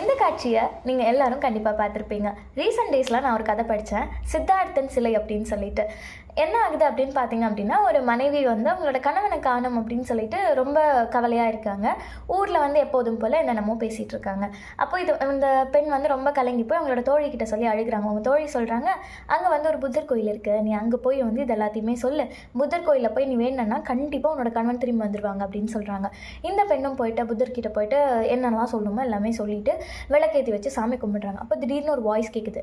இந்த காட்சியை நீங்கள் எல்லாரும் கண்டிப்பாக பார்த்துருப்பீங்க. ரீசெண்ட் டேஸில் நான் ஒரு கதை படித்தேன், சித்தார்த்தன் சிலை அப்படின்னு சொல்லிட்டு. என்ன ஆகுது அப்படின்னு பார்த்தீங்க அப்படின்னா, ஒரு மனைவி வந்து அவங்களோட கணவனை காணும் அப்படின்னு சொல்லிட்டு ரொம்ப கவலையாக இருக்காங்க. ஊரில் வந்து எப்போதும் போல் என்னென்னமோ பேசிகிட்டு இருக்காங்க. அப்போ இந்த பெண் வந்து ரொம்ப கலங்கி போய் அவங்களோட தோழிக்கிட்ட சொல்லி அழுகிறாங்க. அவங்க தோழி சொல்கிறாங்க, அங்கே வந்து ஒரு புத்தர் கோயில் இருக்குது, நீ அங்கே போய் வந்து இது எல்லாத்தையுமே சொல்லு, புத்தர் கோயிலில் போய் நீ வேணுன்னா கண்டிப்பாக உன்னோட கணவன் திரும்பி வந்துடுவாங்க அப்படின்னு சொல்கிறாங்க. இந்த பெண்ணும் போயிட்டு புத்தர்கிட்ட போயிட்டு என்னென்னலாம் சொல்லணுமோ எல்லாமே சொல்லிவிட்டு விளக்கேற்றி வச்சு சாமி கும்பிட்றாங்க. அப்போ திடீர்னு ஒரு வாய்ஸ் கேட்குது,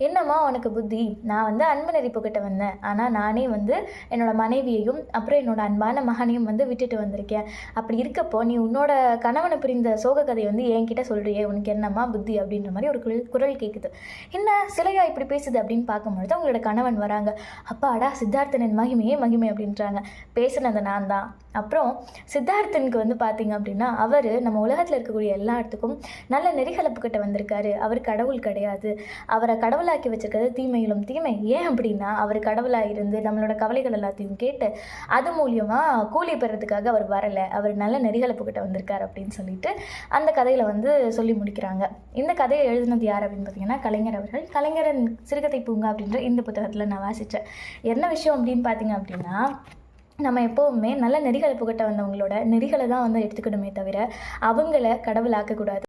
என்னம்மா உனக்கு புத்தி, நான் வந்து அன்பு நெறிப்புக்கிட்ட வந்தேன், ஆனால் நானே வந்து என்னோட மனைவியையும் அப்புறம் என்னோட அன்பான மகனையும் வந்து விட்டுட்டு வந்திருக்கேன். அப்படி இருக்கப்போ நீ உன்னோட கணவனை பிரிந்த சோக கதையை வந்து என்கிட்ட சொல்கிறியே, உனக்கு என்னம்மா புத்தி அப்படின்ற மாதிரி ஒரு குரல் கேட்குது. என்ன சிலையா இப்படி பேசுது அப்படின்னு பார்க்கும்பொழுது அவங்களோட கணவன் வராங்க. அப்பாடா சித்தார்த்தனின் மகிமையே மகிமை அப்படின்றாங்க. பேசுனது நான் தான். அப்புறம் சித்தார்த்தனுக்கு வந்து பார்த்தீங்க அப்படின்னா, அவர் நம்ம உலகத்தில் இருக்கக்கூடிய எல்லா இடத்துக்கும் நல்ல நெறிகளப்புக்கிட்ட வந்திருக்காரு. அவர் கடவுள் கிடையாது, அவரை கடவுளாக்கி வச்சிருக்கிறது தீமையிலும் தீமை. ஏன் அப்படின்னா, அவர் கடவுளாக இருந்து நம்மளோட கவலைகள் எல்லாத்தையும் கேட்டு அது மூலியமாக கூலி பெறதுக்காக அவர் வரலை, அவர் நல்ல நெறிகளப்புக்கிட்ட வந்திருக்காரு அப்படின்னு சொல்லிட்டு அந்த கதையில் வந்து சொல்லி முடிக்கிறாங்க. இந்த கதையை எழுதினது யார் அப்படின்னு பார்த்தீங்கன்னா கலைஞர் அவர்கள். கலைஞரின் சிறுகதை பூங்கா அப்படின்ற இந்த புத்தகத்தில் நான் வாசித்தேன். என்ன விஷயம் அப்படின்னு பார்த்தீங்க அப்படின்னா, நம்ம எப்போவுமே நல்ல நெறிகளை புகட்ட வந்தவங்களோட நெறிகளை தான் வந்து எடுத்துக்கணுமே தவிர அவங்கள கடவுளாக்கக்கூடாது.